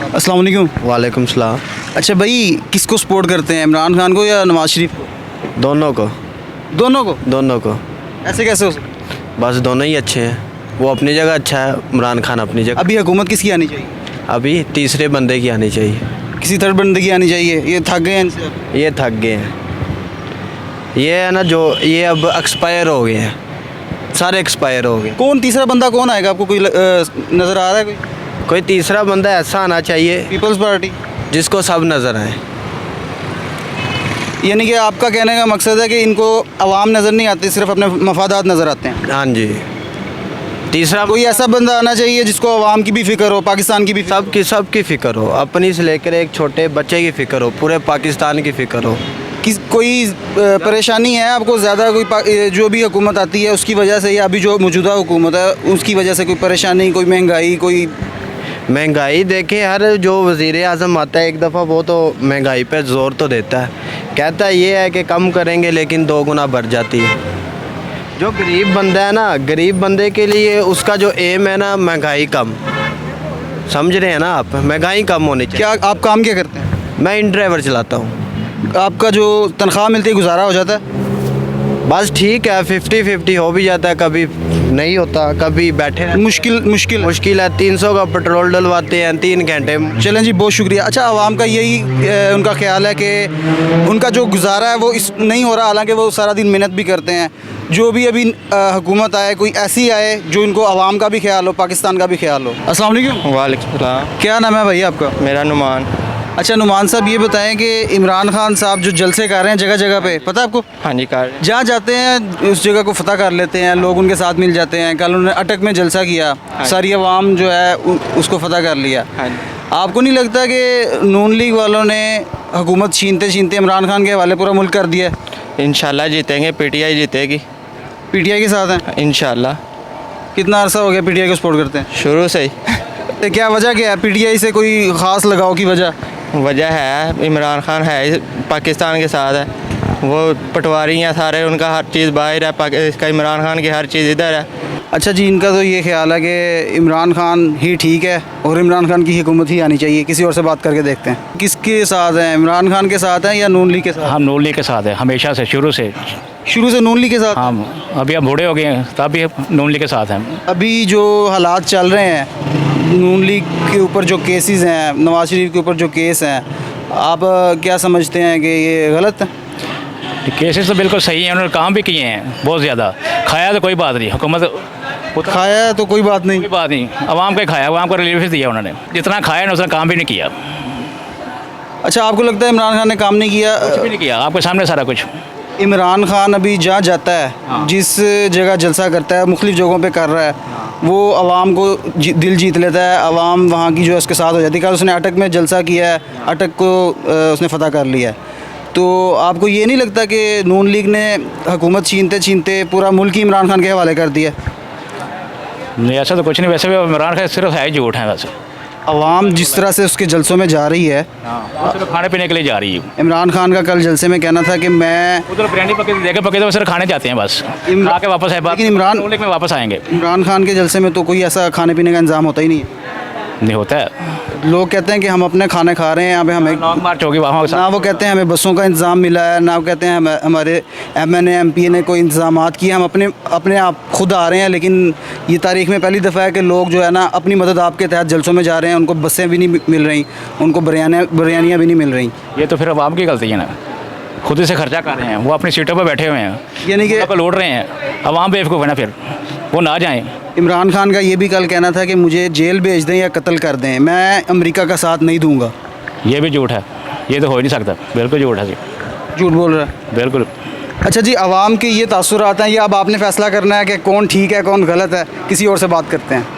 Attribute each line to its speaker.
Speaker 1: अस्सलाम वालेकुम।
Speaker 2: वालेकुम सलाम।
Speaker 1: अच्छा भाई, किसको सपोर्ट करते हैं, इमरान खान को या नवाज शरीफ को?
Speaker 2: दोनों को।
Speaker 1: दोनों को ऐसे कैसे हो सकता है?
Speaker 2: बस दोनों ही अच्छे हैं। वो अपनी जगह अच्छा है, इमरान खान अपनी जगह।
Speaker 1: अभी हुकूमत किसकी आनी चाहिए?
Speaker 2: अभी तीसरे बंदे की आनी चाहिए।
Speaker 1: किसी थर्ड बंदे की आनी चाहिए? ये थक गए हैं इनसे अब।
Speaker 2: ये थक गए हैं। ये है ना, जो ये अब एक्सपायर हो गए हैं, सारे एक्सपायर हो गए।
Speaker 1: कौन तीसरा बंदा कौन आएगा आपको? कोई नज़र आ रहा है कोई?
Speaker 2: कोई तीसरा बंदा ऐसा आना चाहिए
Speaker 1: पीपल्स पार्टी?
Speaker 2: जिसको सब नज़र आए।
Speaker 1: यानी कि आपका कहने का मकसद है कि इनको अवाम नज़र नहीं आती, सिर्फ अपने मफादात नज़र आते हैं।
Speaker 2: हाँ जी। तीसरा
Speaker 1: कोई ऐसा बंदा आना चाहिए जिसको अवाम की भी फ़िक्र हो, पाकिस्तान की भी फ़िक्र।
Speaker 2: सबकी फ़िक्र हो, अपनी से लेकर एक छोटे बच्चे की फ़िक्र हो, पूरे पाकिस्तान की फ़िक्र हो।
Speaker 1: कोई परेशानी है आपको ज़्यादा? कोई जो भी हुकूमत आती है उसकी वजह से, या अभी जो मौजूदा हुकूमत है उसकी वजह से कोई परेशानी, कोई महंगाई? कोई
Speaker 2: महंगाई देखें, हर जो वज़ीर आज़म आता है एक दफ़ा वो तो महंगाई पर ज़ोर तो देता है, कहता है ये है कि कम करेंगे, लेकिन 2 गुना बढ़ जाती है। जो गरीब बंदा है ना, गरीब बंदे के लिए उसका जो एम है ना, महंगाई कम। समझ रहे हैं ना आप? महंगाई कम होनी चाहिए।
Speaker 1: क्या आप काम क्या करते हैं?
Speaker 2: मैं इन ड्राइवर चलाता हूँ।
Speaker 1: आपका जो तनख्वाह मिलती है गुजारा हो जाता है?
Speaker 2: बस ठीक है, 50-50 हो भी जाता है, कभी नहीं होता, कभी बैठे रहते हैं। मुश्किल है। 300 का पेट्रोल डलवाते हैं 3 घंटे।
Speaker 1: चलें जी, बहुत शुक्रिया। अच्छा, आवाम का यही उनका ख्याल है कि उनका जो गुजारा है वो नहीं हो रहा, हालांकि वो सारा दिन मेहनत भी करते हैं। जो भी अभी हुकूमत आए, कोई ऐसी आए जो इनको आवाम का भी ख्याल हो, पाकिस्तान का भी ख्याल हो। अस्सलाम वालेकुम।
Speaker 3: वालेकुम सलाम।
Speaker 1: क्या नाम है भाई आपका?
Speaker 3: मेरा नुमान।
Speaker 1: अच्छा नुमान साहब, ये बताएं कि इमरान खान साहब जो जलसे कर रहे हैं जगह जगह पे, पता है आपको?
Speaker 3: हाँ जी, कार।
Speaker 1: जहाँ जाते हैं उस जगह को फतह कर लेते हैं, लोग उनके साथ मिल जाते हैं। कल उन्होंने अटक में जलसा किया, सारी अवाम जो है उसको फतह कर लिया।
Speaker 3: हाँ जी।
Speaker 1: आपको नहीं लगता कि नून लीग वालों ने हुकूमत छीनते छीनते इमरान खान के हवाले पूरा मुल्क कर दिया?
Speaker 3: इंशाल्लाह जीतेंगे, पीटीआई जीतेगी।
Speaker 1: पीटीआई के साथ हैं
Speaker 3: इंशाल्लाह।
Speaker 1: कितना अरसा हो गया पीटीआई को सपोर्ट करते हैं?
Speaker 3: शुरू से ही।
Speaker 1: क्या वजह क्या है पीटीआई से? कोई ख़ास लगाव की वजह?
Speaker 3: वजह है इमरान खान है, पाकिस्तान के साथ है। वो पटवारी हैं सारे, उनका हर चीज़ बाहर है, इसका इमरान खान की हर चीज़ इधर है।
Speaker 1: अच्छा जी, इनका तो ये ख्याल है कि इमरान खान ही ठीक है और इमरान खान की हुकूमत ही आनी चाहिए। किसी और से बात करके देखते हैं। किसके साथ हैं, इमरान खान के साथ हैं या नून लीग के साथ?
Speaker 4: हम नून लीग के साथ हैं हमेशा से, शुरू से
Speaker 1: नून लीग के साथ?
Speaker 4: हम अभी हम बूढ़े हो गए हैं तब भी नून लीग के साथ हैं।
Speaker 1: अभी जो हालात चल रहे हैं, नून लीग के ऊपर जो केसेस हैं, नवाज शरीफ के ऊपर जो केस हैं, आप क्या समझते हैं कि ये गलत है?
Speaker 4: केसेस तो बिल्कुल सही हैं, उन्होंने काम भी किए हैं बहुत ज़्यादा। खाया तो कोई बात नहीं, हुकूमत
Speaker 1: खाया तो कोई बात नहीं।
Speaker 4: आवाम का खाया, आवाम को रिलीफ दिया उन्होंने। जितना खाया ना उतना काम भी नहीं किया।
Speaker 1: अच्छा, आपको लगता है इमरान खान ने काम नहीं किया?
Speaker 4: कुछ भी नहीं किया, आपके सामने सारा कुछ।
Speaker 1: इमरान खान अभी जहाँ जाता है, जिस जगह जलसा करता है, मुख्तलिफ़ जगहों पे कर रहा है, वो आवाम को दिल जीत लेता है। आवाम वहाँ की जो है उसके साथ हो जाती है। कल उसने अटक में जलसा किया है, अटक को उसने फतह कर लिया है। तो आपको ये नहीं लगता कि नून लीग ने हुकूमत छीनते छीनते पूरा मुल्क ही इमरान खान के हवाले कर दिया?
Speaker 4: नहीं, ऐसा तो कुछ नहीं। वैसे भी इमरान खान सिर्फ है झूठ है। वैसे
Speaker 1: आवाम जिस तरह से उसके जलसों में जा रही है,
Speaker 4: सिर्फ खाने पीने के लिए जा रही है।
Speaker 1: इमरान खान का कल जलसे में कहना था कि मैं
Speaker 4: उधर बिरयानी पके तो सिर्फ खाने जाते हैं बस, खा के वापस आए।
Speaker 1: लेकिन इमरान
Speaker 4: नून लीग में वापस आएंगे।
Speaker 1: इमरान खान के जलसे में तो कोई ऐसा खाने पीने का इंतजाम होता ही नहीं है।
Speaker 4: नहीं होता है।
Speaker 1: लोग कहते हैं कि हम अपने खाने खा रहे हैं, यहाँ पे हमें
Speaker 4: लॉन्ग मार्च होगी वहाँ।
Speaker 1: ना वो कहते हैं हमें बसों का इंतज़ाम मिला है, ना वो कहते हैं हमारे MNA MP ने कोई इंतज़ाम किए। हम अपने आप खुद आ रहे हैं। लेकिन ये तारीख़ में पहली दफ़ा है कि लोग जो है ना अपनी मदद आपके तहत जलसों में जा रहे हैं। उनको बसें भी नहीं मिल रही, उनको बिरयानियाँ भी नहीं मिल रही।
Speaker 4: ये तो फिर आवाम की गलती है ना, खुद से खर्चा कर रहे हैं। वो अपनी सीटों पर बैठे हुए हैं,
Speaker 1: यानी कि
Speaker 4: लौट रहे हैं। आवाम बेवकूफ़ है ना, फिर वो ना जाएँ।
Speaker 1: इमरान खान का ये भी कल कहना था कि मुझे जेल भेज दें या कत्ल कर दें, मैं अमेरिका का साथ नहीं दूंगा।
Speaker 4: ये भी झूठ है, ये तो हो ही नहीं सकता। बिल्कुल झूठ है जी,
Speaker 1: झूठ बोल रहा है।
Speaker 4: बिल्कुल।
Speaker 1: अच्छा जी, आवाम के ये तासुरात हैं, ये अब आपने फ़ैसला करना है कि कौन ठीक है कौन गलत है। किसी और से बात करते हैं।